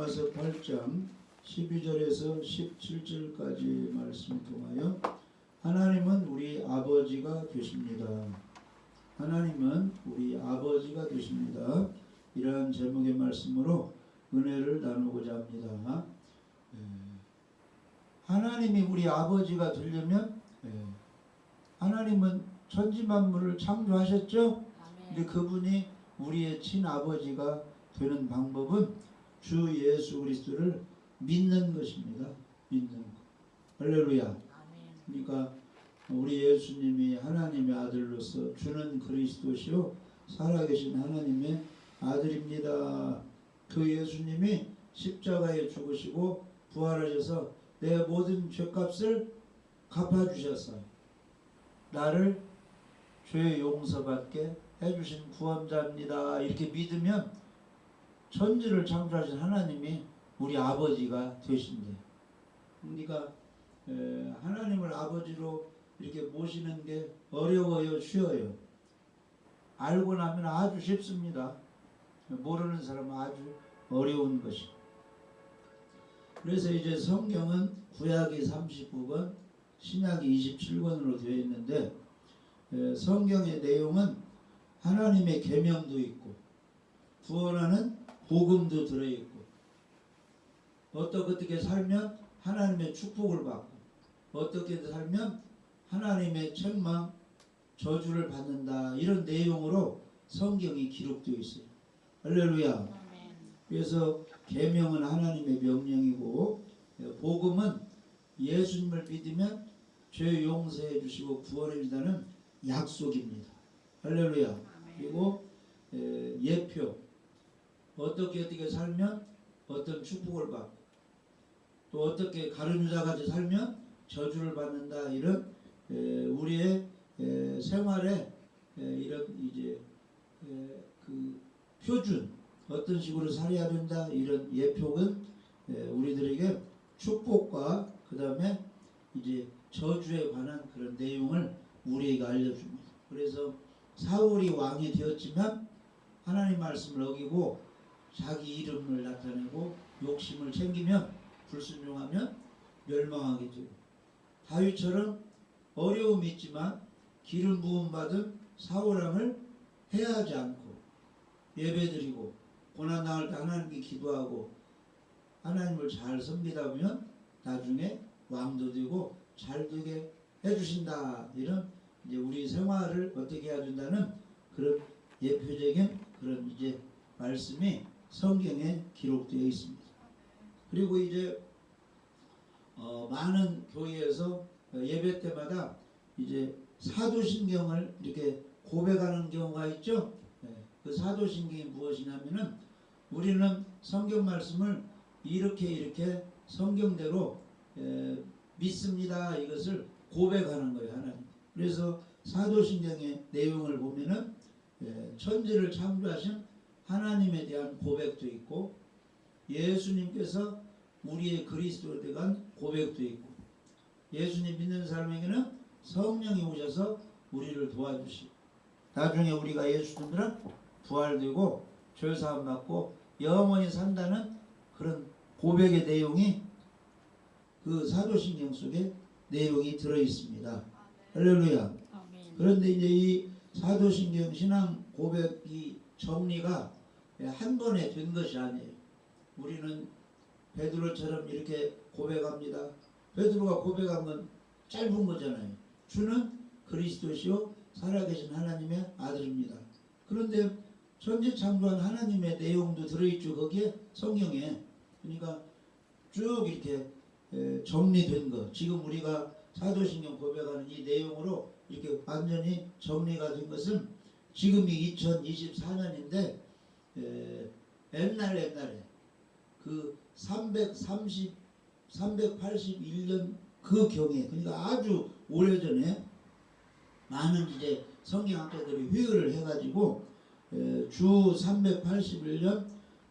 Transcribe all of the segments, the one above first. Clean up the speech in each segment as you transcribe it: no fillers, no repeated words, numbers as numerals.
로마서 8장 12절에서 17절까지 말씀을 통하여 하나님은 우리 아버지가 되십니다. 하나님은 우리 아버지가 되십니다. 이러한 제목의 말씀으로 은혜를 나누고자 합니다. 하나님이 우리 아버지가 되려면 하나님은 천지만물을 창조하셨죠? 근데 그분이 우리의 친아버지가 되는 방법은 주 예수 그리스도를 믿는 것입니다. 믿는 것. 할렐루야. 그러니까 우리 예수님이 하나님의 아들로서 주는 그리스도시요 살아계신 하나님의 아들입니다. 그 예수님이 십자가에 죽으시고 부활하셔서 내 모든 죄값을 갚아주셨어요. 나를 죄 용서받게 해주신 구원자입니다. 이렇게 믿으면 천지를 창조하신 하나님이 우리 아버지가 되신대요. 그러니까 하나님을 아버지로 이렇게 모시는 게 어려워요, 쉬워요? 알고 나면 아주 쉽습니다. 모르는 사람은 아주 어려운 것이고. 그래서 이제 성경은 구약이 39권, 신약이 27권으로 되어 있는데 성경의 내용은 하나님의 계명도 있고 구원하는 복음도 들어있고 어떻게 살면 하나님의 축복을 받고 어떻게 살면 하나님의 책망, 저주를 받는다 이런 내용으로 성경이 기록되어 있어요. 할렐루야. 그래서 계명은 하나님의 명령이고 복음은 예수님을 믿으면 죄 용서해 주시고 구원해 준다는 약속입니다. 할렐루야. 그리고 예표 어떻게 살면 어떤 축복을 받고 또 어떻게 가룟유다같이 살면 저주를 받는다 이런 우리의 생활에 이런 이제 그 표준 어떤 식으로 살아야 된다 이런 예표는 우리들에게 축복과 그 다음에 이제 저주에 관한 그런 내용을 우리에게 알려줍니다. 그래서 사울이 왕이 되었지만 하나님 말씀을 어기고 자기 이름을 나타내고 욕심을 챙기면 불순종하면 멸망하게 되고 다윗처럼 어려움이 있지만 기름 부음 받은 사울왕을 해하지 않고 예배드리고 고난당할 때 하나님께 기도하고 하나님을 잘 섬기다 보면 나중에 왕도 되고 잘 되게 해주신다. 이런 이제 우리 생활을 어떻게 해야 된다는 그런 예표적인 그런 이제 말씀이 성경에 기록되어 있습니다. 그리고 이제 많은 교회에서 예배 때마다 이제 사도신경을 이렇게 고백하는 경우가 있죠. 그 사도신경이 무엇이냐면은 우리는 성경 말씀을 이렇게 성경대로 믿습니다. 이것을 고백하는 거예요, 하나님. 그래서 사도신경의 내용을 보면은 천지를 창조하신 하나님에 대한 고백도 있고 예수님께서 우리의 그리스도에 대한 고백도 있고 예수님 믿는 사람에게는 성령이 오셔서 우리를 도와주시고 나중에 우리가 예수 믿으면 부활되고 죄사함 받고 영원히 산다는 그런 고백의 내용이 그 사도신경 속에 내용이 들어있습니다. 할렐루야. 그런데 이제 이 사도신경 신앙 고백이 정리가 한 번에 된 것이 아니에요. 우리는 베드로처럼 이렇게 고백합니다. 베드로가 고백한 건 짧은 거잖아요. 주는 그리스도시요 살아계신 하나님의 아들입니다. 그런데 천지 창조한 하나님의 내용도 들어있죠. 거기에 성경에. 그러니까 쭉 이렇게 정리된 거. 지금 우리가 사도신경 고백하는 이 내용으로 이렇게 완전히 정리가 된 것은 지금이 2024년인데 옛날에 그 381년 그 경에 그러니까 아주 오래전에 많은 이제 성경학자들이 회의를 해가지고 주 381년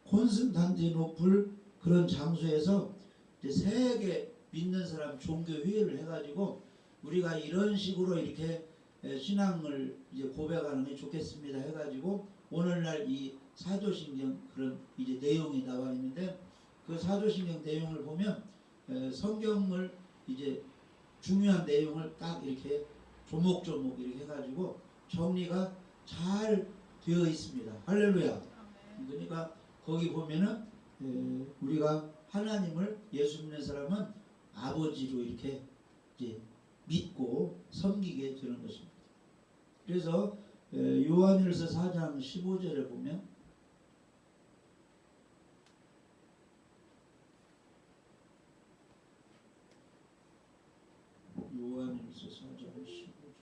콘스탄티노플 그런 장소에서 이제 세계 믿는 사람 종교 회의를 해가지고 우리가 이런 식으로 이렇게 신앙을 이제 고백하는 게 좋겠습니다 해가지고 오늘날 이 사도신경 그런 이제 내용이 나와 있는데 그 사도신경 내용을 보면 성경을 이제 중요한 내용을 딱 이렇게 조목조목 이렇게 해가지고 정리가 잘 되어 있습니다. 할렐루야. 그러니까 거기 보면은 우리가 하나님을 예수 믿는 사람은 아버지로 이렇게 이제 믿고 섬기게 되는 것입니다. 그래서 요한일서 4장 15절에 보면 요한일서 4장 15절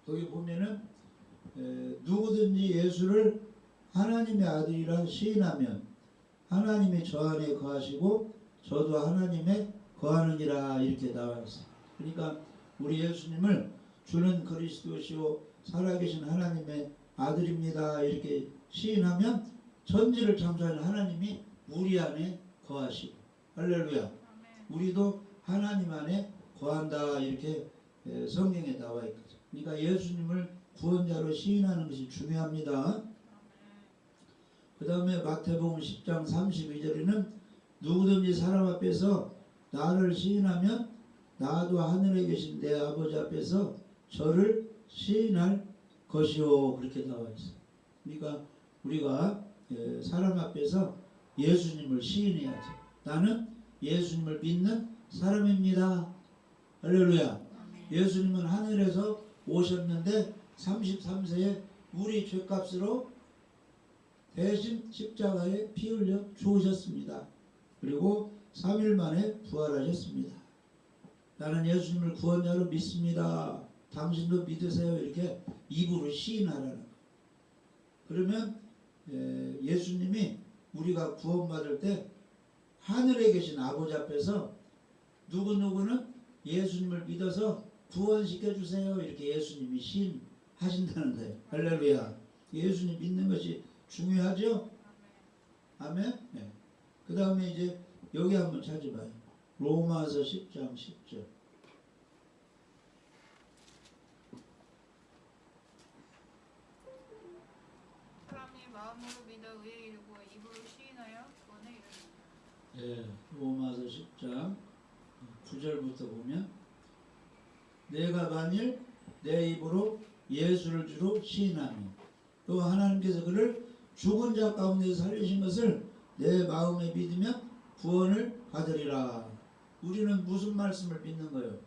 거기 보면은 누구든지 예수를 하나님의 아들이라 시인하면 하나님이 저 안에 거하시고 저도 하나님의 거하느니라 이렇게 나와 있어요. 그러니까 우리 예수님을 주는 그리스도시요 살아계신 하나님의 아들입니다 이렇게 시인하면 전지를 창조하는 하나님이 우리 안에 거하시고 할렐루야. 우리도 하나님 안에 거한다 이렇게 성경에 나와 있거든요. 그러니까 예수님을 구원자로 시인하는 것이 중요합니다. 그 다음에 마태복음 10장 32절에는 누구든지 사람 앞에서 나를 시인하면 나도 하늘에 계신 내 아버지 앞에서 저를 시인할 것이요 그렇게 나와 있어요. 그러니까 우리가 사람 앞에서 예수님을 시인해야죠. 나는 예수님을 믿는 사람입니다. 할렐루야. 예수님은 하늘에서 오셨는데 33세에 우리 죄값으로 대신 십자가에 피 흘려 죽으셨습니다. 그리고 3일 만에 부활하셨습니다. 나는 예수님을 구원자로 믿습니다. 당신도 믿으세요. 이렇게 입으로 시인하라는 거예요. 그러면 예수님이 우리가 구원받을 때 하늘에 계신 아버지 앞에서 누구누구는 예수님을 믿어서 구원시켜 주세요. 이렇게 예수님이 시인하신다는 거예요. 할렐루야. 예수님 믿는 것이 중요하죠? 아멘? 네. 그 다음에 이제 여기 한번 찾아봐요. 로마서 10장 10절. 사람이 마음으로 믿어 의에 이르고 입으로 시인하여 구원에 이르는. 로마서 10장 9절부터 보면 내가 만일 내 입으로 예수를 주로 시인하며 또 하나님께서 그를 죽은 자 가운데서 살리신 것을 내 마음에 믿으면 구원을 받으리라. 우리는 무슨 말씀을 믿는 거예요?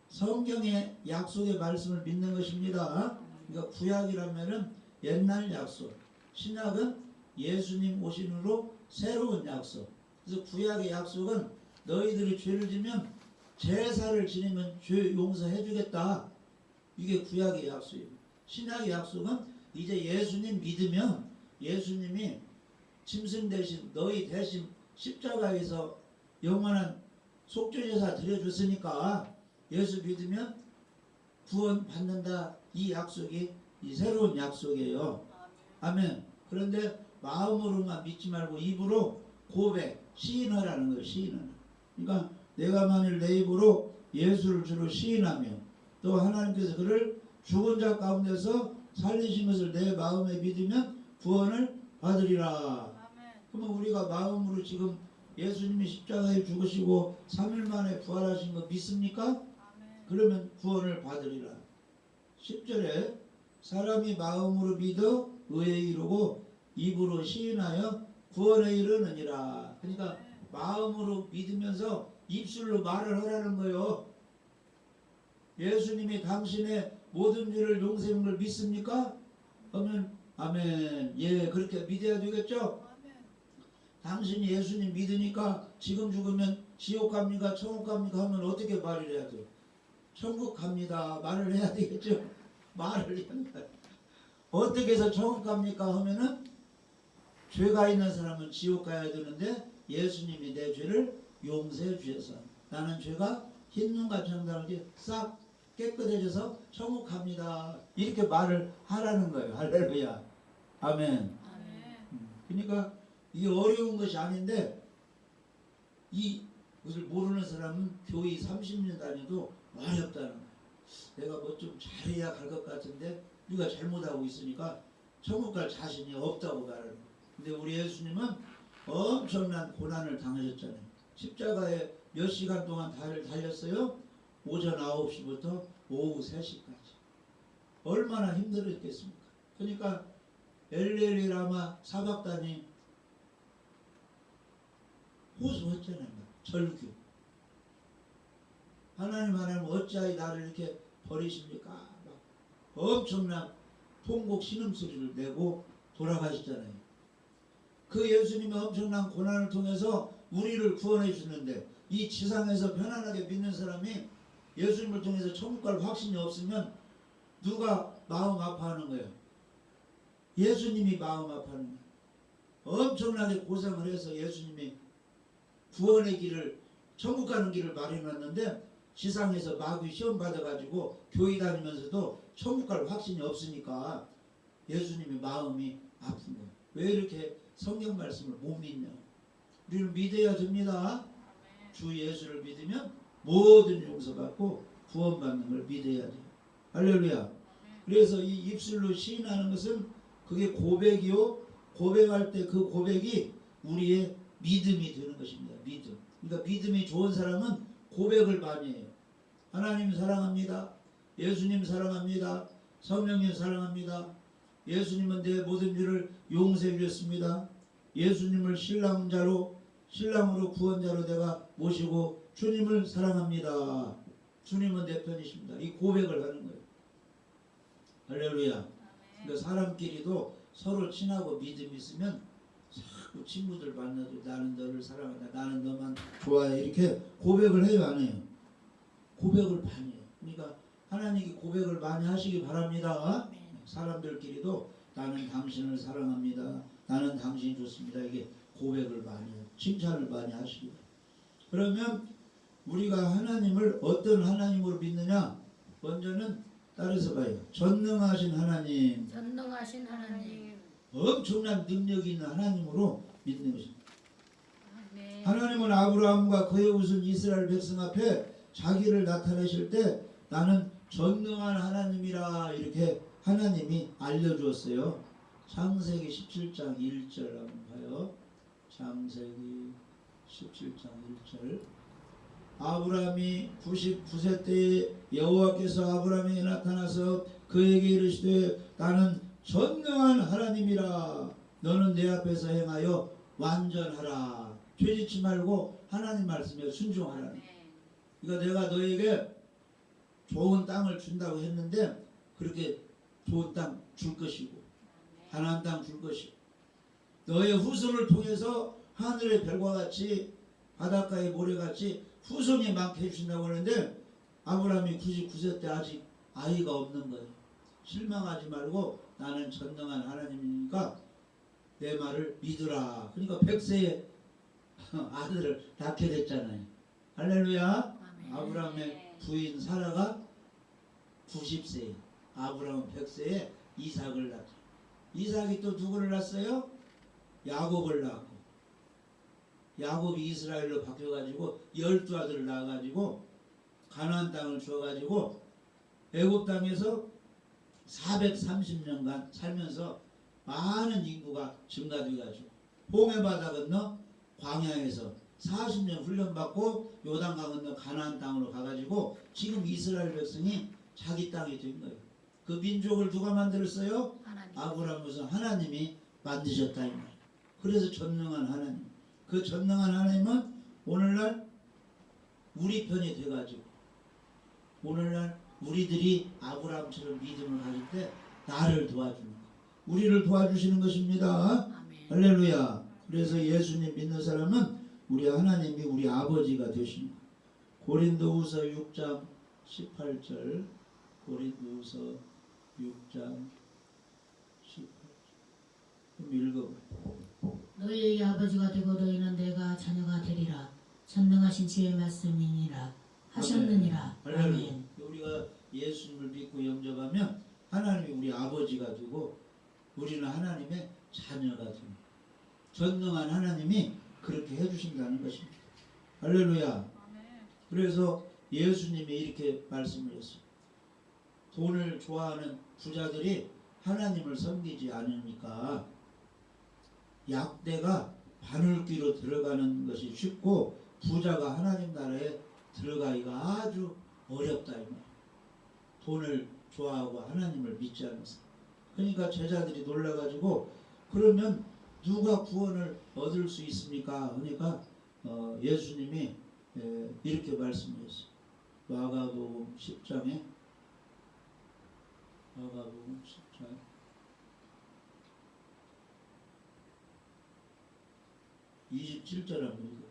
성경의 약속의 말씀을 믿는 것입니다. 그러니까 구약이라면은 옛날 약속, 신약은 예수님 오신 후로 새로운 약속. 그래서 구약의 약속은 너희들이 죄를 지면 제사를 지내면 죄 용서해 주겠다. 이게 구약의 약속이에요. 신약의 약속은 이제 예수님 믿으면 예수님이 짐승 대신 너희 대신 십자가에서 영원한 속죄제사 드려줬으니까 예수 믿으면 구원 받는다. 이 약속이 이 새로운 약속이에요. 아멘. 그런데 마음으로만 믿지 말고 입으로 고백, 시인하라는 거예요. 시인하라. 그러니까 내가 만일 내 입으로 예수를 주로 시인하며 또 하나님께서 그를 죽은 자 가운데서 살리신 것을 내 마음에 믿으면 구원을 받으리라. 그러면 우리가 마음으로 지금 예수님이 십자가에 죽으시고 3일 만에 부활하신 거 믿습니까? 그러면 구원을 받으리라. 10절에 사람이 마음으로 믿어 의에 이르고 입으로 시인하여 구원에 이르느니라. 그러니까 마음으로 믿으면서 입술로 말을 하라는 거예요. 예수님이 당신의 모든 죄를 용서한 걸 믿습니까? 그러면 아멘. 예, 그렇게 믿어야 되겠죠? 당신이 예수님 믿으니까 지금 죽으면 지옥 갑니까? 천국 갑니까? 하면 어떻게 말을 해야 돼요? 천국 갑니다. 말을 해야 되겠죠? 말을 해야 돼요. 어떻게 해서 천국 갑니까? 하면은 죄가 있는 사람은 지옥 가야 되는데 예수님이 내 죄를 용서해 주셔서 나는 죄가 흰눈같이 한다는지 싹 깨끗해져서 천국 갑니다. 이렇게 말을 하라는 거예요. 할렐루야. 아멘. 그러니까 이게 어려운 것이 아닌데 이것을 모르는 사람은 교회 30년 다녀도 어렵다는 거예요. 내가 뭐 좀 잘해야 갈 것 같은데 우리가 잘못하고 있으니까 천국 갈 자신이 없다고 말하는 거예요. 근데 우리 예수님은 엄청난 고난을 당하셨잖아요. 십자가에 몇 시간 동안 달렸어요? 오전 9시부터 오후 3시까지. 얼마나 힘들었겠습니까? 그러니까 엘레리 라마 사박단이 호소했잖아요. 절규. 하나님 어찌하여 나를 이렇게 버리십니까? 막 엄청난 통곡 신음소리를 내고 돌아가시잖아요. 그 예수님의 엄청난 고난을 통해서 우리를 구원해 주는데, 이 지상에서 편안하게 믿는 사람이 예수님을 통해서 천국 갈 확신이 없으면 누가 마음 아파하는 거예요? 예수님이 마음 아파하는 거예요. 엄청나게 고생을 해서 예수님이 구원의 길을, 천국 가는 길을 마련했는데 지상에서 마귀 시험 받아가지고 교회 다니면서도 천국 갈 확신이 없으니까 예수님의 마음이 아픈 거예요. 왜 이렇게 성경 말씀을 못 믿냐? 우리는 믿어야 됩니다. 주 예수를 믿으면 모든 용서받고 구원받는 걸 믿어야 돼요. 할렐루야. 그래서 이 입술로 시인하는 것은 그게 고백이요. 고백할 때 그 고백이 우리의 믿음이 되는 것입니다. 믿음. 그러니까 믿음이 좋은 사람은 고백을 많이 해요. 하나님 사랑합니다. 예수님 사랑합니다. 성령님 사랑합니다. 예수님은 내 모든 죄를 용서해 주셨습니다. 예수님을 신랑으로 구원자로 내가 모시고 주님을 사랑합니다. 주님은 내 편이십니다. 이 고백을 하는 거예요. 할렐루야. 그러니까 사람끼리도 서로 친하고 믿음이 있으면 자꾸 친구들 만나도 나는 너를 사랑한다, 나는 너만 좋아해, 이렇게 고백을 해요, 안 해요? 고백을 많이 해요. 그러니까 하나님께 고백을 많이 하시기 바랍니다. 사람들끼리도 나는 당신을 사랑합니다, 나는 당신이 좋습니다, 이게 고백을 많이 해요. 칭찬을 많이 하시기 바랍니다. 그러면 우리가 하나님을 어떤 하나님으로 믿느냐? 먼저는 따라서 봐요. 전능하신 하나님, 전능하신 하나님, 엄청난 능력이 있는 하나님으로 믿는 것입니다. 아멘. 하나님은 아브라함과 그의 우선 이스라엘 백성 앞에 자기를 나타내실 때 나는 전능한 하나님이라 이렇게 하나님이 알려주었어요. 창세기 17장 1절 한번 봐요. 창세기 17장 1절. 아브라함이 99세 때에 여호와께서 아브라함에게 나타나서 그에게 이르시되 나는 전능한 하나님이라, 너는 내 앞에서 행하여 완전하라. 죄짓지 말고 하나님 말씀에 순종하라. 그러니까 내가 너에게 좋은 땅을 준다고 했는데 그렇게 좋은 땅 줄 것이고 가나안 땅 줄 것이고 너의 후손을 통해서 하늘의 별과 같이 바닷가의 모래같이 후손이 많게 해주신다고 하는데 아브라함이 99세 때 아직 아이가 없는 거예요. 실망하지 말고 나는 전능한 하나님이니까 내 말을 믿으라. 그러니까 100세에 아들을 낳게 됐잖아요. 할렐루야. 아브라함의 부인 사라가 90세, 아브라함은 100세에 이삭을 낳죠. 이삭이 또 누구를 낳았어요? 야곱을 낳고, 야곱이 이스라엘로 바뀌어가지고 12아들을 낳아가지고 가나안 땅을 주어가지고 애굽 땅에서 430년간 살면서 많은 인구가 증가돼가지고 홍해 바다 건너 광야에서 40년 훈련받고 요단강 건너 가나안 땅으로 가가지고 지금 이스라엘 백성이 자기 땅이 된 거예요. 그 민족을 누가 만들었어요? 하나님. 아브라함에서 하나님이 만드셨다 이 말이에요. 그래서 전능한 하나님. 그 전능한 하나님은 오늘날 우리 편이 돼가지고 오늘날 우리들이 아브라함처럼 믿음을 가질 때 나를 도와주는 거, 우리를 도와주시는 것입니다. 아멘. 할렐루야. 그래서 예수님 믿는 사람은 우리 하나님이 우리 아버지가 되신 거예요. 고린도후서 6장 18절, 고린도후서 6장 18절 좀 읽어봐요. 너희의 아버지가 되고 너희는 내가 자녀가 되리라. 전능하신 주의 말씀이니라 하셨느니라. 할렐루야. 아멘. 우리가 예수님을 믿고 영접하면 하나님이 우리 아버지가 되고 우리는 하나님의 자녀가 됩니다. 전능한 하나님이 그렇게 해주신다는 것입니다. 할렐루야. 그래서 예수님이 이렇게 말씀을 했어요. 돈을 좋아하는 부자들이 하나님을 섬기지 않으니까 약대가 바늘귀로 들어가는 것이 쉽고 부자가 하나님 나라에 들어가기가 아주 어렵다 이 말. 돈을 좋아하고 하나님을 믿지 않아서. 그러니까 제자들이 놀라가지고 그러면 누가 구원을 얻을 수 있습니까? 그러니까 예수님이 이렇게 말씀하셨어요. 마가복음 10장에 마가복음 10장 27절 한번 읽어.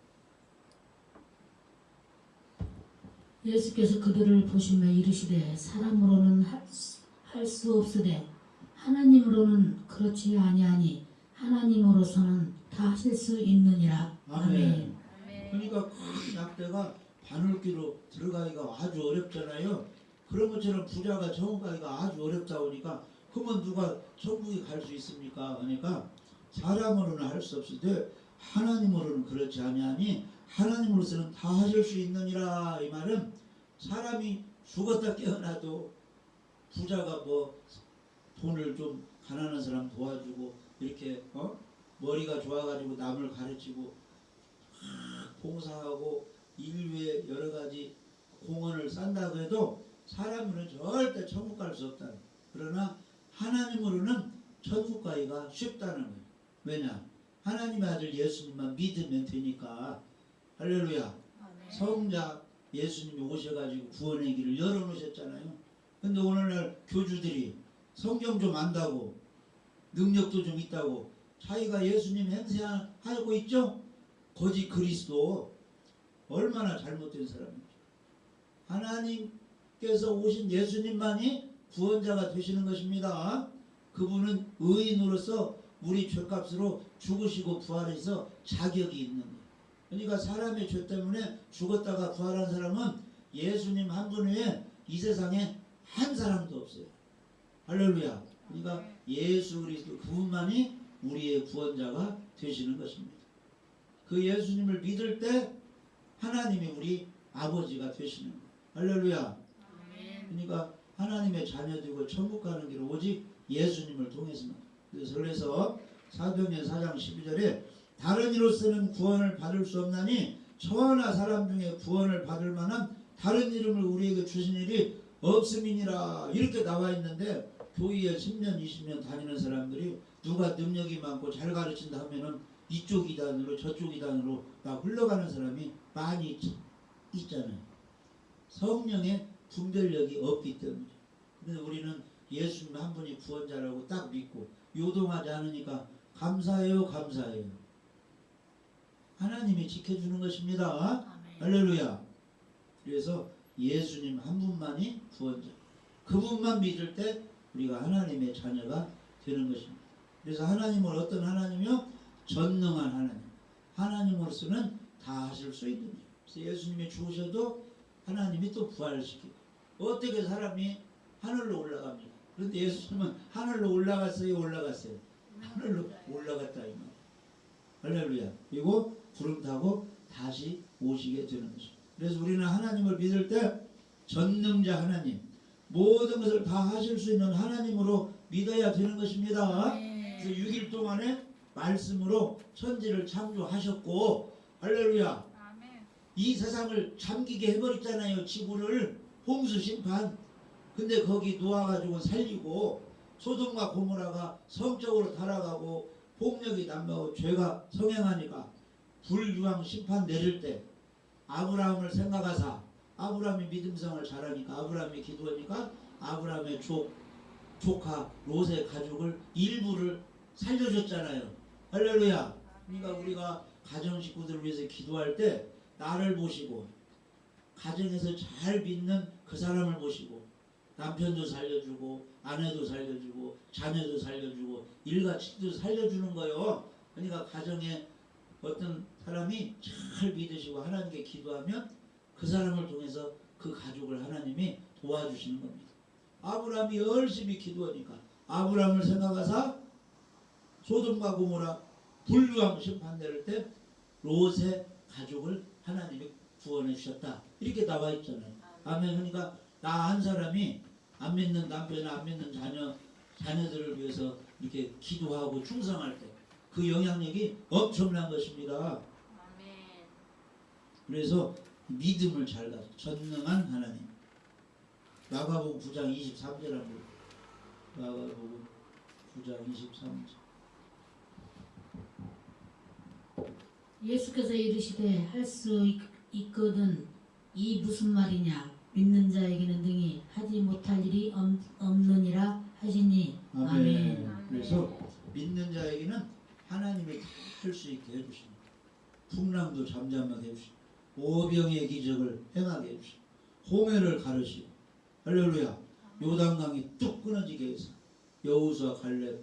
예수께서 그들을 보시며 이르시되 사람으로는 할 수 없으되 하나님으로는 그렇지 아니하니 하나님으로서는 다 하실 수 있느니라. 아멘. 그러니까 큰 약대가 바늘귀로 들어가기가 아주 어렵잖아요. 그런 것처럼 부자가 천국 가기가 아주 어렵다 보니까 그러면 누가 천국에 갈 수 있습니까? 그러니까 사람으로는 할 수 없으되 하나님으로는 그렇지 아니하니 하나님으로서는 다 하실 수 있느니라. 이 말은 사람이 죽었다 깨어나도 부자가 뭐 돈을 좀 가난한 사람 도와주고 이렇게 머리가 좋아가지고 남을 가르치고 봉사하고 인류의 여러 가지 공헌을 싼다고 해도 사람으로는 절대 천국 갈 수 없다. 그러나 하나님으로는 천국 가기가 쉽다는 거예요. 왜냐? 하나님의 아들 예수님만 믿으면 되니까. 할렐루야. 성자 예수님이 오셔가지고 구원의 길을 열어놓으셨잖아요. 근데 오늘날 교주들이 성경 좀 안다고 능력도 좀 있다고 자기가 예수님 행세하고 있죠? 거짓 그리스도. 얼마나 잘못된 사람입니까? 하나님께서 오신 예수님만이 구원자가 되시는 것입니다. 그분은 의인으로서 우리 죄값으로 죽으시고 부활해서 자격이 있는 거예요. 그러니까 사람의 죄 때문에 죽었다가 부활한 사람은 예수님 한 분 외에 이 세상에 한 사람도 없어요. 할렐루야. 그러니까 예수 그리스도 그분만이 우리의 구원자가 되시는 것입니다. 그 예수님을 믿을 때 하나님이 우리 아버지가 되시는 거예요. 할렐루야. 그러니까 하나님의 자녀되고 천국 가는 길은 오직 예수님을 통해서만. 그래서 사도행전 4장 12절에 다른 이로서는 구원을 받을 수 없나니 천하 사람 중에 구원을 받을 만한 다른 이름을 우리에게 주신 일이 없음이니라. 이렇게 나와 있는데 교회에 10년 20년 다니는 사람들이 누가 능력이 많고 잘 가르친다 하면은 이쪽 이단으로 저쪽 이단으로 막 흘러가는 사람이 많이 있잖아요. 성령의 분별력이 없기 때문에. 근데 우리는 예수님 한 분이 구원자라고 딱 믿고 요동하지 않으니까 감사해요. 감사해요. 하나님이 지켜주는 것입니다. 할렐루야. 그래서 예수님 한 분만이 구원자. 그분만 믿을 때 우리가 하나님의 자녀가 되는 것입니다. 그래서 하나님은 어떤 하나님이요? 전능한 하나님. 하나님으로서는 다 하실 수 있는 일. 그래서 예수님이 죽으셔도 하나님이 또 부활시키고. 어떻게 사람이 하늘로 올라갑니다. 그런데 예수님은 하늘로 올라갔어요? 올라갔어요? 하늘로 올라갔다 이 말. 할렐루야. 그리고 구름 타고 다시 오시게 되는 것입니다. 그래서 우리는 하나님을 믿을 때 전능자 하나님, 모든 것을 다 하실 수 있는 하나님으로 믿어야 되는 것입니다. 그래서 6일 동안에 말씀으로 천지를 창조하셨고, 할렐루야. 이 세상을 잠기게 해버렸잖아요. 지구를 홍수 심판. 근데 거기 놓아가지고 살리고 소돔과 고모라가 성적으로 타락하고 폭력이 남하고 죄가 성행하니까 불유황 심판 내릴 때 아브라함을 생각하사 아브라함이 믿음생활 잘하니까 아브라함이 기도하니까 아브라함의 조카 롯의 가족을 일부를 살려줬잖아요. 할렐루야. 그러니까 우리가 가정 식구들을 위해서 기도할 때 나를 보시고 가정에서 잘 믿는 그 사람을 보시고 남편도 살려주고 아내도 살려주고 자녀도 살려주고 일가친도 살려주는 거예요. 그러니까 가정에 어떤 사람이 잘 믿으시고 하나님께 기도하면 그 사람을 통해서 그 가족을 하나님이 도와주시는 겁니다. 아브라함이 열심히 기도하니까 아브라함을 생각하사 소돔과 고모라 불유황 심판 내릴 때 롯의 가족을 하나님이 구원해 주셨다. 이렇게 나와 있잖아요. 아멘. 그러니까 나 한 사람이 안 믿는 남편이나 안 믿는 자녀들을 위해서 이렇게 기도하고 충성할 때 그 영향력이 엄청난 것입니다. 아멘. 그래서 믿음을 잘 가져. 전능한 하나님. 마가복음 9장 23절 한번. 마가복음 9장 23절. 예수께서 이르시되 할 수 있거든 이 무슨 말이냐 믿는 자에게는 등이 하지 못할 일이 없느니라 하시니 아멘. 아멘. 그래서 믿는 자에게는 하나님이 다 할 수 있게 해주십니다. 풍랑도 잠잠하게 해주시고 오병의 기적을 행하게 해주시고 홍해를 가르시고 할렐루야. 요단강이 뚝 끊어지게 해서 여호수아 갈렙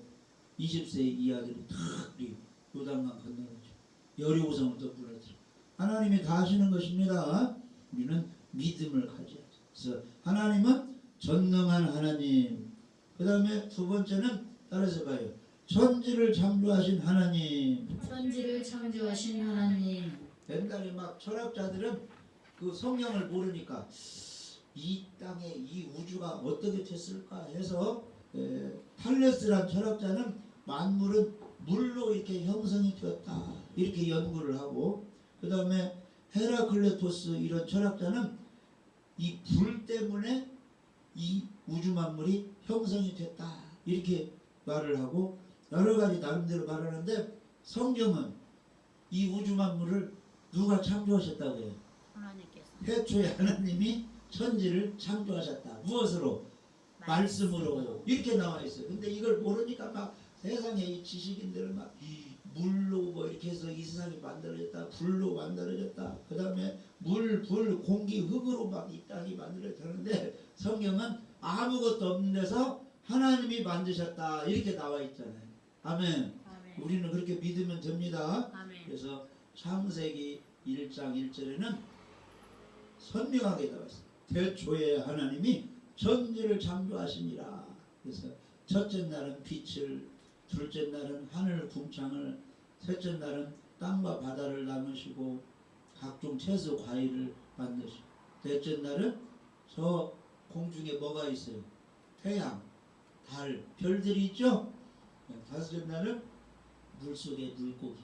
20세 이하들이 다 요단강 건너가죠. 여리고성을 또 무너뜨려. 하나님이 다 하시는 것입니다. 우리는 믿음을 가져야죠. 그래서 하나님은 전능한 하나님. 그 다음에 두 번째는 따라서 봐요. 천지를 창조하신 하나님. 천지를 창조하신 하나님. 옛날에 막 철학자들은 그 성경을 모르니까 이 땅에 이 우주가 어떻게 됐을까 해서 탈레스란 철학자는 만물은 물로 이렇게 형성이 되었다 이렇게 연구를 하고, 그 다음에 헤라클레토스 이런 철학자는 이 불 때문에 이 우주 만물이 형성이 됐다 이렇게 말을 하고 여러 가지 나름대로 말하는데, 성경은 이 우주 만물을 누가 창조하셨다고 해요? 하나님께서. 태초에 하나님이 천지를 창조하셨다. 무엇으로? 말씀으로. 이렇게 나와 있어요. 근데 이걸 모르니까 막 세상에 이 지식인들은 막 물로 뭐 이렇게 해서 이 세상이 만들어졌다. 불로 만들어졌다. 그 다음에 물, 불, 공기, 흙으로 막 이 땅이 만들어졌다는데 성경은 아무것도 없는 데서 하나님이 만드셨다. 이렇게 나와 있잖아요. 아멘. 아멘. 우리는 그렇게 믿으면 됩니다. 아멘. 그래서 창세기 1장 1절에는 선명하게 나와 있어요. 태초에 하나님이 천지를 창조하시니라. 그래서 첫째 날은 빛을, 둘째 날은 하늘 궁창을, 셋째 날은 땅과 바다를 나누시고 각종 채소 과일을 만드시고, 넷째 날은 저 공중에 뭐가 있어요? 태양, 달, 별들이 있죠? 다섯째 날은 물속에 물고기,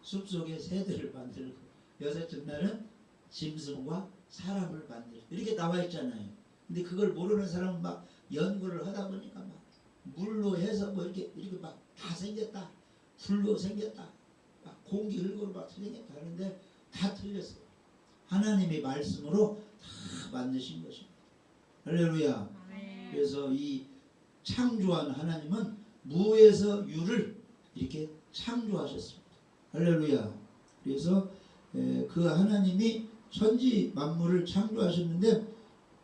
숲속에 새들을 만들고, 여섯째 날은 짐승과 사람을 만들고 이렇게 나와 있잖아요. 근데 그걸 모르는 사람은 막 연구를 하다 보니까 막 물로 해서 뭐 이렇게 막 다 생겼다, 불로 생겼다, 막 공기 흙으로 막 생겼다 하는데 다 틀렸어요. 하나님이 말씀으로 다 만드신 것입니다. 할렐루야. 아멘. 그래서 이 창조한 하나님은 무에서 유를 이렇게 창조하셨습니다. 할렐루야. 그래서 그 하나님이 천지 만물을 창조하셨는데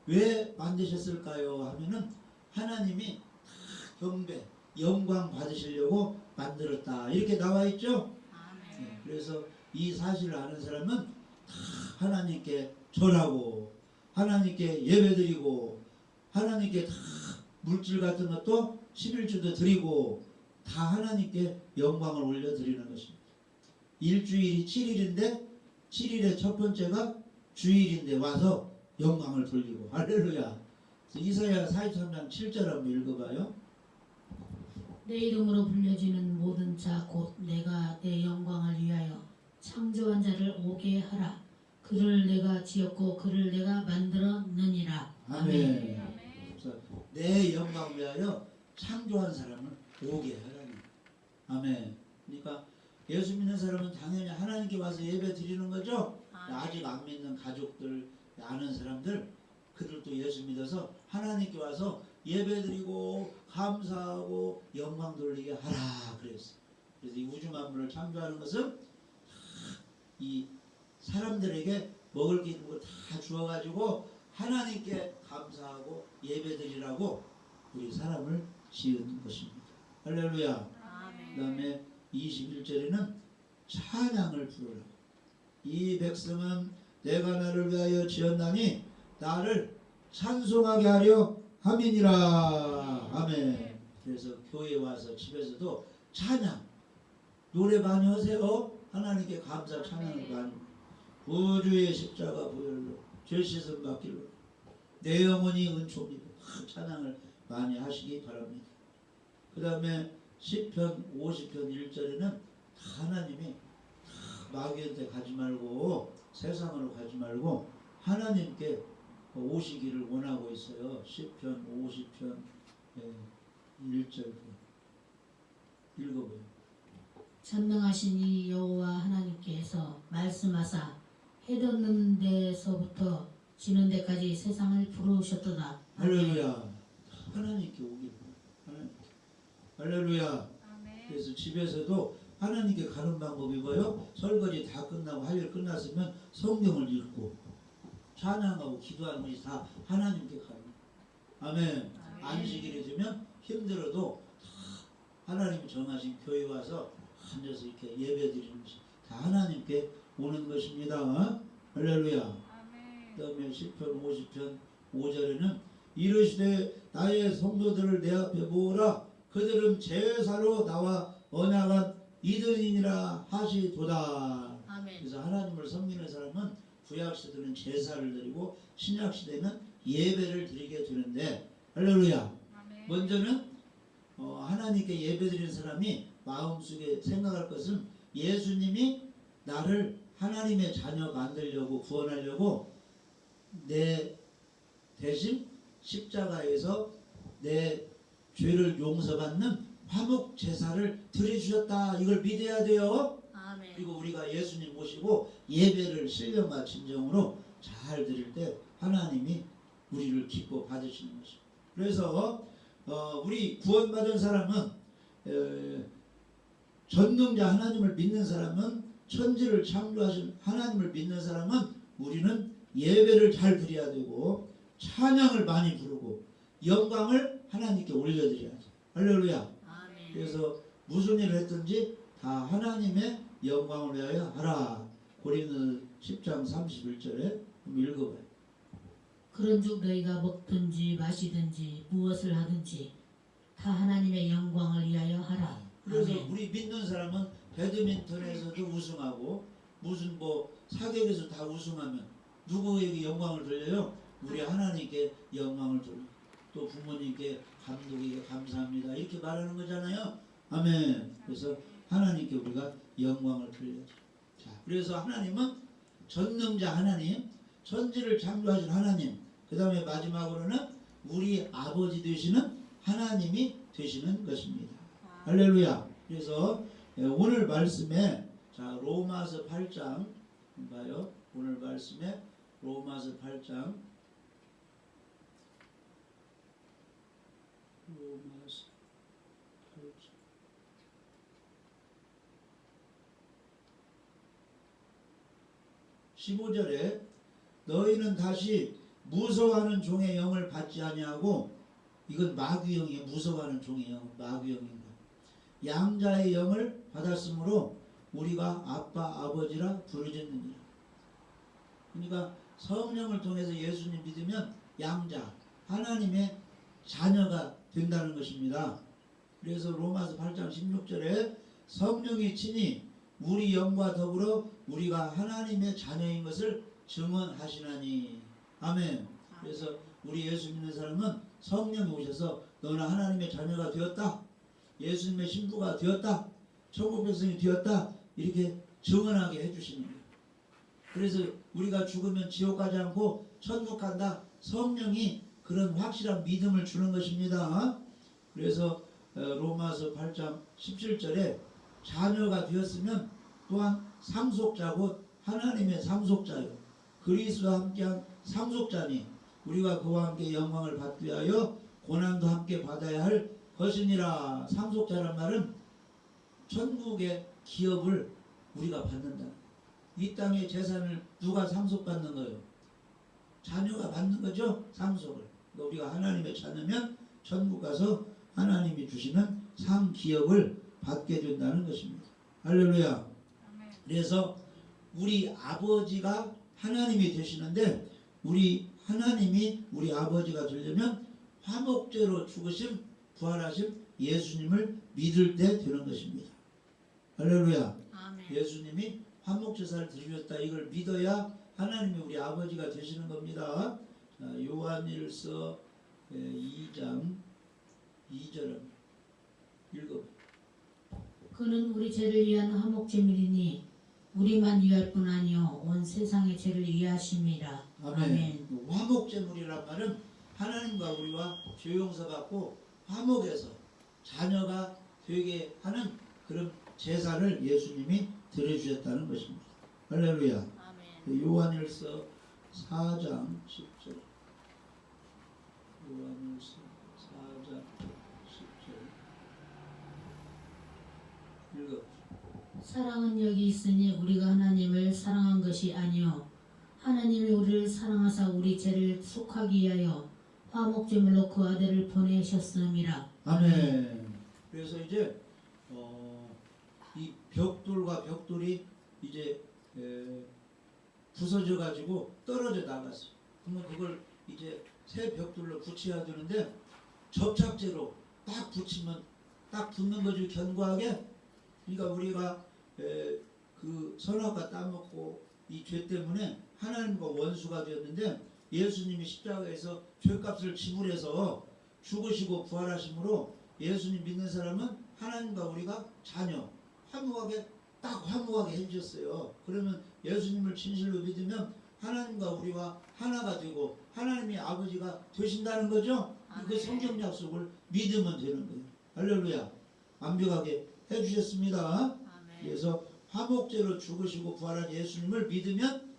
왜 만드셨을까요? 하면은 하나님이 경배, 영광 받으시려고 만들었다 이렇게 나와 있죠. 아멘. 그래서 이 사실을 아는 사람은 다 하나님께 절하고 하나님께 예배드리고 하나님께 다 물질 같은 것도 11주도 드리고 다 하나님께 영광을 올려드리는 것입니다. 일주일이 7일인데 7일의 첫 번째가 주일인데 와서 영광을 돌리고 할렐루야. 이사야 43장 7절 한번 읽어봐요. 내 이름으로 불려지는 모든 자 곧 내가 내 영광을 위하여 창조한 자를 오게 하라. 그를 내가 지었고 그를 내가 만들었느니라. 아멘. 그래서 내 영광 위하여 창조한 사람을 오게 하라니. 아멘. 그러니까 예수 믿는 사람은 당연히 하나님께 와서 예배 드리는 거죠. 아직 안 믿는 가족들, 아는 사람들, 그들도 예수 믿어서 하나님께 와서 예배 드리고 감사하고 영광 돌리게 하라 그랬어요. 그래서 이 우주 만물을 창조하는 것은 이 사람들에게 먹을 게 있는 거 다 주어가지고 하나님께 감사하고 예배 드리라고 우리 사람을 지은 것입니다. 할렐루야. 그 다음에 21절에는 찬양을 부르라고. 이 백성은 내가 나를 위하여 지었나니 나를 찬송하게 하려 함이니라. 아멘. 그래서 교회 와서 집에서도 찬양, 노래 많이 하세요. 하나님께 감사 찬양을 많이. 구주의 십자가 보혈로 죄 씻음 받기로 내 영혼이 은총이고 큰 찬양을 많이 하시기 바랍니다. 그 다음에 시편 50편 1절에는 하나님이 마귀한테 가지 말고 세상으로 가지 말고 하나님께 오시기를 원하고 있어요. 시편 50편 1절 읽어봐요. 전능하신 이 여호와 하나님께서 말씀하사 해 돋는 데서부터 지는 데까지 세상을 부르셨도다. 할렐루야. 하나님께 오기를 하나님께. 할렐루야. 아멘. 그래서 집에서도 하나님께 가는 방법이 뭐예요? 설거지 다 끝나고 할 일 끝났으면 성경을 읽고 찬양하고 기도하는 것이 다 하나님께 가는 거예요. 아멘. 안식일이 되면 힘들어도 다 하나님이 정하신 교회 와서 앉아서 이렇게 예배 드리는 것이 다 하나님께 오는 것입니다. 할렐루야. 아멘. 그 다음에 시편 50편 5절에는 이르시되 나의 성도들을 내 앞에 모으라 그들은 제사로 나와 언약한 이들이니라 하시도다. 아멘. 그래서 하나님을 섬기는 사람은 구약시대는 제사를 드리고 신약시대는 예배를 드리게 되는데 할렐루야. 아멘. 먼저는 하나님께 예배드리는 사람이 마음속에 생각할 것은 예수님이 나를 하나님의 자녀 만들려고 구원하려고 내 대신 십자가에서 내 죄를 용서받는 화목 제사를 드려주셨다. 이걸 믿어야 돼요. 아멘. 그리고 우리가 예수님 모시고 예배를 신령과 진정으로 잘 드릴 때 하나님이 우리를 기뻐 받으시는 것입니다. 그래서 우리 구원받은 사람은 전능자 하나님을 믿는 사람은 천지를 창조하신 하나님을 믿는 사람은 우리는 예배를 잘 드려야 되고 찬양을 많이 부르고 영광을 하나님께 올려드려야죠. 할렐루야. 아멘. 그래서 무슨 일을 했든지 다 하나님의 영광을 위하여 하라. 고린도서 10장 31절에 읽어봐요. 그런즉 너희가 먹든지 마시든지 무엇을 하든지 다 하나님의 영광을 위하여 하라. 그래서 아멘. 우리 믿는 사람은 배드민턴에서도 우승하고 무슨 사격에서 다 우승하면 누구에게 영광을 돌려요? 우리 하나님께 영광을 돌려. 또 부모님께 감독에게 감사합니다. 이렇게 말하는 거잖아요. 아멘. 그래서 하나님께 우리가 영광을 돌려야죠. 자, 그래서 하나님은 전능자 하나님, 천지를 창조하신 하나님, 그 다음에 마지막으로는 우리 아버지 되시는 하나님이 되시는 것입니다. 할렐루야. 그래서 오늘 말씀에 자 로마서 8장 봐요. 오늘 말씀에 로마서 8장 로마서 8장 15절에 너희는 다시 무서워하는 종의 영을 받지 아니하고 이건 마귀 영이에요. 무서워하는 종의 영 마귀 영입니다. 양자의 영을 받았으므로 우리가 아빠 아버지라 부르짖느니라. 그러니까 성령을 통해서 예수님 믿으면 양자 하나님의 자녀가 된다는 것입니다. 그래서 로마서 8장 16절에 성령이 친히 우리 영과 더불어 우리가 하나님의 자녀인 것을 증언하시나니. 아멘. 그래서 우리 예수 믿는 사람은 성령이 오셔서 너는 하나님의 자녀가 되었다. 예수님의 신부가 되었다. 천국 백성이 되었다. 이렇게 증언하게 해주시는 거예요. 그래서 우리가 죽으면 지옥 가지 않고 천국 간다. 성령이 그런 확실한 믿음을 주는 것입니다. 그래서 로마서 8장 17절에 자녀가 되었으면 또한 상속자고 하나님의 상속자요. 그리스도와 함께한 상속자니 우리가 그와 함께 영광을 받기 위하여 고난도 함께 받아야 할 것이니라. 상속자란 말은 천국의 기업을 우리가 받는다. 이 땅의 재산을 누가 상속받는 거예요? 자녀가 받는 거죠. 상속을. 그러니까 우리가 하나님의 자녀면 천국 가서 하나님이 주시는 상기업을 받게 된다는 것입니다. 할렐루야. 그래서 우리 아버지가 하나님이 되시는데 우리 하나님이 우리 아버지가 되려면 화목제로 죽으심 부활하심 예수님을 믿을 때 되는 것입니다. 할렐루야. 아멘. 예수님이 화목제사를 드리셨다. 이걸 믿어야 하나님이 우리 아버지가 되시는 겁니다. 자, 요한일서 2장 2절 읽어. 그는 우리 죄를 위한 화목제물이니 우리만 위할 뿐 아니요 온 세상의 죄를 위하심이라. 아멘. 화목제물이란 말은 하나님과 우리와 죄 용서받고 화목해서 자녀가 되게 하는 그런 제사를 예수님이 드려주셨다는 것입니다. 할렐루야. 아멘. 요한일서 4장 10절. 요한일서 4장 10절 읽어. 사랑은 여기 있으니 우리가 하나님을 사랑한 것이 아니요 하나님이 우리를 사랑하사 우리 죄를 속하기 위하여 화목제물로 그 아들을 보내셨음이라. 아멘. 그래서 이제 이 벽돌과 벽돌이 이제 부서져 가지고 떨어져 나갔어요. 그러면 그걸 이제 새 벽돌로 붙여야 되는데 접착제로 딱 붙이면 딱 붙는 거죠, 견고하게. 그러니까 우리가 그 선악과 따먹고 이 죄 때문에 하나님과 원수가 되었는데 예수님이 십자가에서 죄값을 지불해서 죽으시고 부활하심으로 예수님 믿는 사람은 하나님과 우리가 자녀 화목하게 딱 화목하게 해주셨어요. 그러면 예수님을 진실로 믿으면 하나님과 우리와 하나가 되고 하나님이 아버지가 되신다는 거죠. 그 성경 약속을 믿으면 되는 거예요. 할렐루야. 완벽하게 해주셨습니다. 그래서 화목제로 죽으시고 부활한 예수님을 믿으면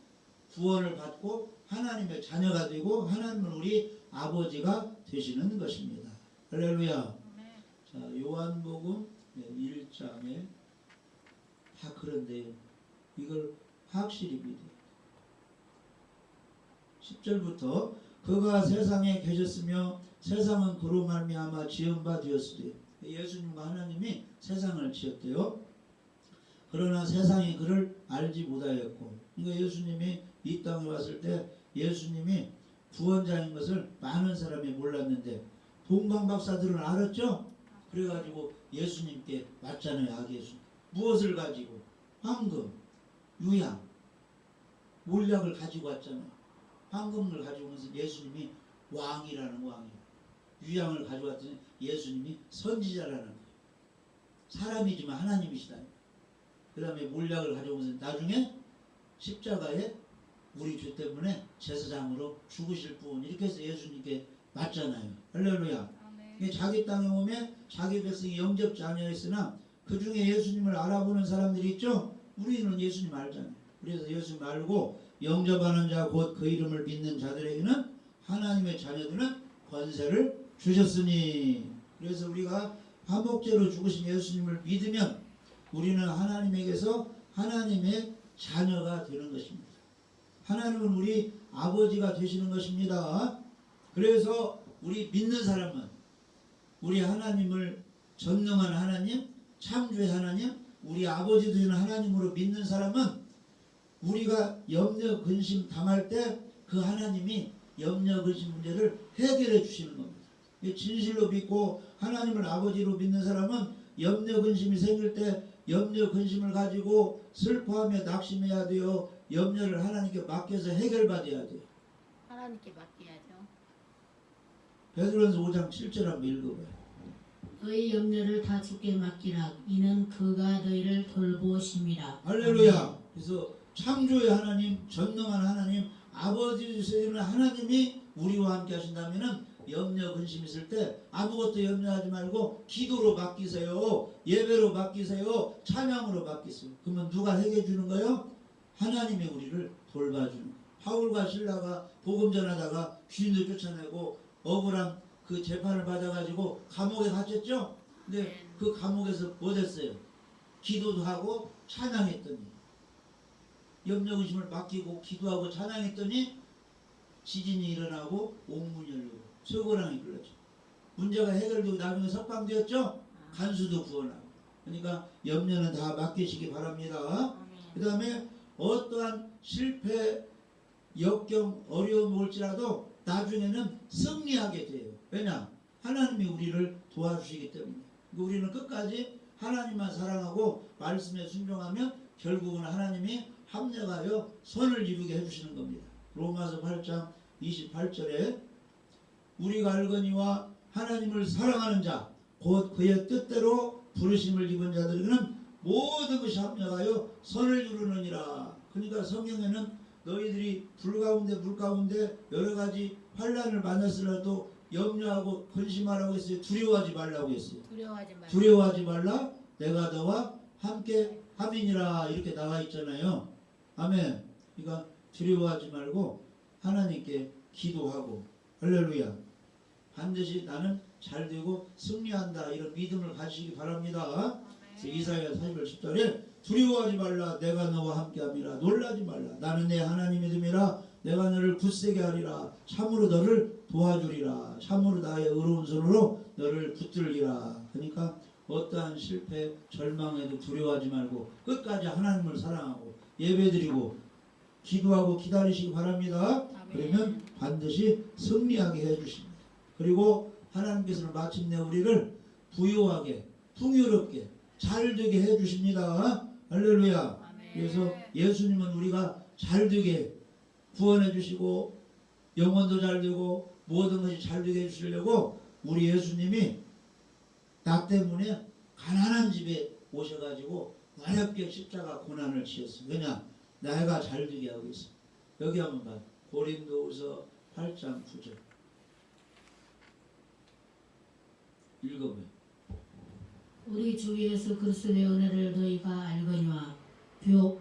구원을 받고 하나님의 자녀가 되고 하나님은 우리 아버지가 되시는 것입니다. 할렐루야. 자, 요한복음 1장에 다 그런데요. 이걸 확실히 믿어요. 10절부터 그가 세상에 계셨으며 세상은 그로 말미암아 지은 바 되었으되 예수님과 하나님이 세상을 지었대요. 그러나 세상이 그를 알지 못하였고, 그러니까 예수님이 이 땅에 왔을 때 예수님이 구원자인 것을 많은 사람이 몰랐는데 동방박사들은 알았죠. 그래가지고 예수님께 왔잖아요. 아기예수. 무엇을 가지고? 황금, 유향, 몰약을 가지고 왔잖아요. 황금을 가지고 오면서 예수님이 왕이라는 왕이에요. 유향을 가져왔더니 예수님이 선지자라는 거예요. 사람이지만 하나님이시다. 그 다음에 몰약을 가져오면서 나중에 십자가에 우리 죄 때문에 제사장으로 죽으실 분 이렇게 해서 예수님께 맞잖아요. 할렐루야. 자기 땅에 오면 자기 백성이 영접지 아니하였으나 그 중에 예수님을 알아보는 사람들이 있죠. 우리는 예수님 알잖아요. 그래서 예수님 알고 영접하는 자 곧 그 이름을 믿는 자들에게는 하나님의 자녀들은 권세를 주셨으니. 그래서 우리가 화목제로 죽으신 예수님을 믿으면 우리는 하나님에게서 하나님의 자녀가 되는 것입니다. 하나님은 우리 아버지가 되시는 것입니다. 그래서 우리 믿는 사람은 우리 하나님을 전능한 하나님, 창조의 하나님, 우리 아버지 되시는 하나님으로 믿는 사람은 우리가 염려 근심 당할 때 그 하나님이 염려 근심 문제를 해결해 주시는 겁니다. 진실로 믿고 하나님을 아버지로 믿는 사람은 염려 근심이 생길 때 염려 근심을 가지고 슬퍼하며 낙심해야 돼요. 염려를 하나님께 맡겨서 해결받아야 돼요. 하나님께 맡겨야죠. 베드로전서 5장 7절 한번 읽어봐요. 너희 염려를 다 주께 맡기라. 이는 그가 너희를 돌보심이라. 할렐루야. 그래서 창조의 하나님, 전능한 하나님, 아버지 되시는 하나님이 우리와 함께 하신다면은 염려 근심 있을 때 아무것도 염려하지 말고 기도로 맡기세요. 예배로 맡기세요. 찬양으로 맡기세요. 그러면 누가 해결해 주는 거예요? 하나님이 우리를 돌봐주는 거예요. 바울과 실라가 복음 전하다가 귀인들 쫓아내고 억울한 그 재판을 받아가지고 감옥에 갇혔죠. 근데 그 감옥에서 뭐 됐어요? 기도도 하고 찬양했더니 염려 근심을 맡기고 기도하고 찬양했더니 지진이 일어나고 옥문이 열리고 쇠고랑이 끓였죠. 문제가 해결되고 나중에 석방되었죠. 간수도 구원하고. 그러니까 염려는 다 맡기시기 바랍니다. 그 다음에 어떠한 실패, 역경, 어려움 올지라도 나중에는 승리하게 돼요. 왜냐? 하나님이 우리를 도와주시기 때문에. 우리는 끝까지 하나님만 사랑하고 말씀에 순종하면 결국은 하나님이 합력하여 선을 이루게 해주시는 겁니다. 로마서 8장 28절에 우리가 알거니와 하나님을 사랑하는 자 곧 그의 뜻대로 부르심을 입은 자들에게는 모든 것이 합력하여 선을 이루느니라. 그러니까 성경에는 너희들이 불 가운데 물 가운데 여러 가지 환난을 만났으라도 염려하고 근심하라고 했어요. 두려워하지 말라고 했어요. 두려워하지 말라. 내가 너와 함께 함이니라 이렇게 나와 있잖아요. 아멘. 그러니까 두려워하지 말고 하나님께 기도하고 할렐루야. 반드시 나는 잘 되고 승리한다 이런 믿음을 가지시기 바랍니다. 이사야 40절 10절에 두려워하지 말라. 내가 너와 함께함이라. 놀라지 말라. 나는 내 하나님의 됨이라. 내가 너를 굳세게 하리라. 참으로 너를 도와주리라. 참으로 나의 의로운 손으로 너를 붙들리라. 그러니까 어떠한 실패, 절망에도 두려워하지 말고 끝까지 하나님을 사랑하고 예배드리고 기도하고 기다리시기 바랍니다. 그러면 반드시 승리하게 해주십니다. 그리고 하나님께서는 마침내 우리를 부유하게 풍요롭게 잘되게 해주십니다. 할렐루야. 그래서 예수님은 우리가 잘되게 구원해 주시고 영혼도 잘되고 모든 것이 잘되게 해주시려고 우리 예수님이 나 때문에 가난한 집에 오셔가지고 어렵게 십자가 고난을 지었어요. 왜냐? 내가 잘되게 하고 있어. 여기 한번 봐. 고린도후서 8장 9절 읽어봐요. 우리 주 예수 그리스도의 은혜를 너희가 알거니와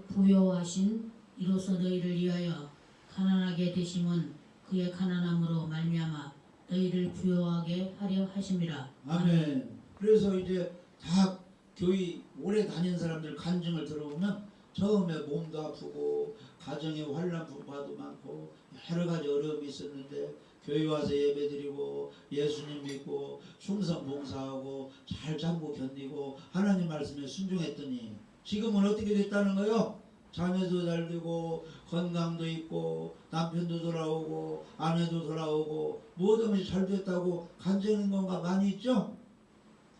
부요하신 이로써 너희를 위하여 가난하게 되심은 그의 가난함으로 말미암아 너희를 부요하게 하려 하심이라. 아멘. 그래서 이제 다 교회 오래 다닌 사람들 간증을 들어보면 처음에 몸도 아프고 가정에 환난 분파도 많고 여러 가지 어려움이 있었는데 교회 와서 예배드리고 예수님 믿고 충성 봉사하고 잘 참고 견디고 하나님 말씀에 순종했더니 지금은 어떻게 됐다는 거요? 자녀도 잘 되고 건강도 있고 남편도 돌아오고 아내도 돌아오고 모든 것이 잘 됐다고 간증하는 건가 많이 있죠?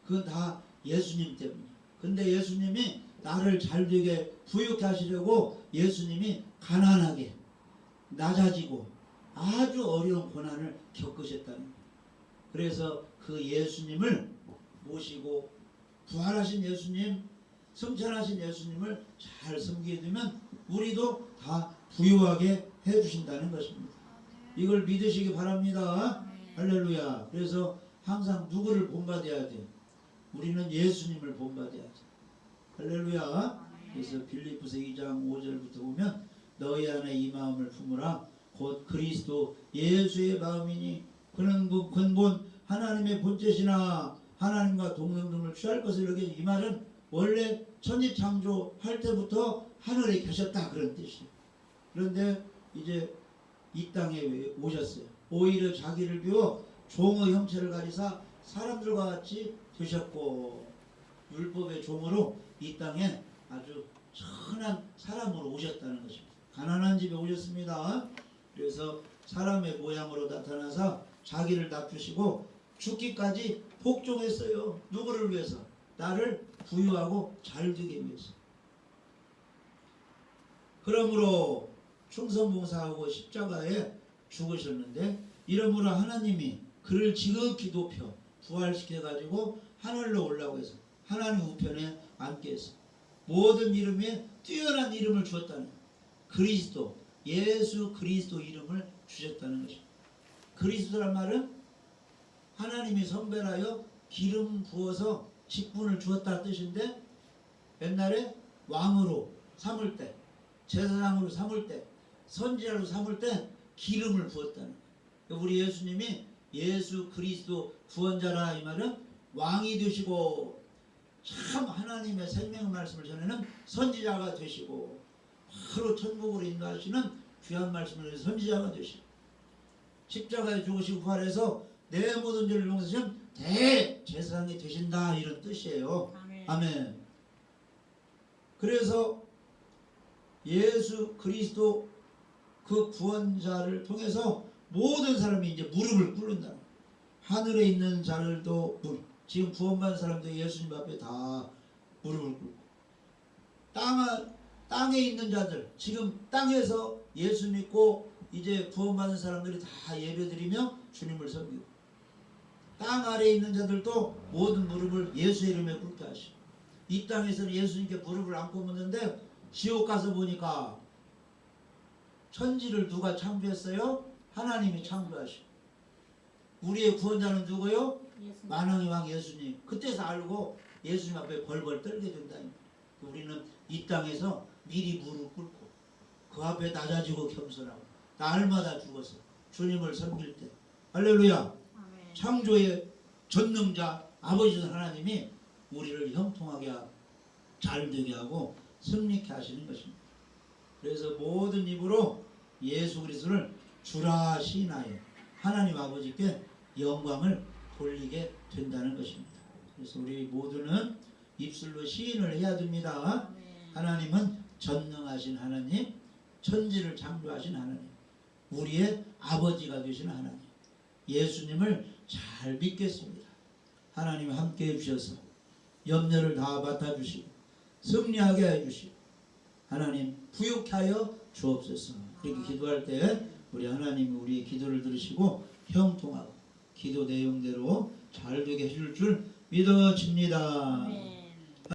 그건 다 예수님 때문이에요. 근데 예수님이 나를 잘되게 부유케 하시려고 예수님이 가난하게 낮아지고 아주 어려운 고난을 겪으셨다는 거예요. 그래서 그 예수님을 모시고 부활하신 예수님, 승천하신 예수님을 잘 섬기게 되면 우리도 다 부유하게 해주신다는 것입니다. 이걸 믿으시기 바랍니다. 할렐루야. 그래서 항상 누구를 본받아야 돼요? 우리는 예수님을 본받아야 돼요. 할렐루야. 그래서 빌립보서 2장 5절부터 보면 너희 안에 이 마음을 품으라. 곧 그리스도 예수의 마음이니 그는 그 근본 하나님의 본체시나 하나님과 동등됨을 취할 것을 여기 이 말은 원래 천지창조할 때부터 하늘에 계셨다 그런 뜻이에요. 그런데 이제 이 땅에 오셨어요. 오히려 자기를 비워 종의 형체를 가리사 사람들과 같이 되셨고 율법의 종으로 이 땅에 아주 천한 사람으로 오셨다는 것입니다. 가난한 집에 오셨습니다. 그래서 사람의 모양으로 나타나서 자기를 낮추시고 죽기까지 복종했어요. 누구를 위해서? 나를 부유하고 잘되게 위해서. 그러므로 충성봉사하고 십자가에 죽으셨는데 이러므로 하나님이 그를 지극히 높여 부활시켜가지고 하늘로 올라오셔서 하나님 우편에 앉게 해서 모든 이름에 뛰어난 이름을 주었다는 그리스도 예수 그리스도 이름을 주셨다는 것입니다. 그리스도란 말은 하나님이 선별하여 기름 부어서 직분을 주었다는 뜻인데 옛날에 왕으로 삼을 때 제사장으로 삼을 때 선지자로 삼을 때 기름을 부었다는 거예요. 우리 예수님이 예수 그리스도 구원자라 이 말은 왕이 되시고 참 하나님의 생명의 말씀을 전하는 선지자가 되시고 바로 천국으로 인도하시는 귀한 말씀을 위해 선지자가 되시고 십자가에 죽으시고 부활해서 내 모든 죄를 용서하시는 대제사장이 되신다 이런 뜻이에요. 아멘. 그래서 예수 그리스도 그 구원자를 통해서 모든 사람이 이제 무릎을 꿇는다. 하늘에 있는 자들도 지금 구원받은 사람들 예수님 앞에 다 무릎을 꿇고 땅에 있는 자들 지금 땅에서 예수 믿고 이제 구원받은 사람들이 다 예배드리며 주님을 섬기고 땅 아래에 있는 자들도 모든 무릎을 예수 이름에 꿇게 하시고 이 땅에서는 예수님께 무릎을 안 꿇었는데 지옥 가서 보니까 천지를 누가 창조했어요? 하나님이 창조하시고 우리의 구원자는 누구요? 만왕의 왕 예수님. 그때서 알고 예수님 앞에 벌벌 떨게 된다니까. 우리는 이 땅에서 미리 무릎 꿇고 그 앞에 낮아지고 겸손하고 날마다 죽어서 주님을 섬길 때 할렐루야. 아멘. 창조의 전능자 아버지 하나님이 우리를 형통하게 잘 되게 하고 승리케 하시는 것입니다. 그래서 모든 입으로 예수 그리스도를 주라 시인하여 하나님 아버지께 영광을 돌리게 된다는 것입니다. 그래서 우리 모두는 입술로 시인을 해야 됩니다. 아멘. 하나님은 전능하신 하나님, 천지를 창조하신 하나님, 우리의 아버지가 되신 하나님, 예수님을 잘 믿겠습니다. 하나님 함께 해주셔서 염려를 다 맡아주시고 승리하게 해주시고 하나님 부욕케 하여 주옵소서. 그렇게 기도할 때 우리 하나님이 우리의 기도를 들으시고 형통하고 기도 내용대로 잘 되게 해줄 줄 믿어집니다. 아멘.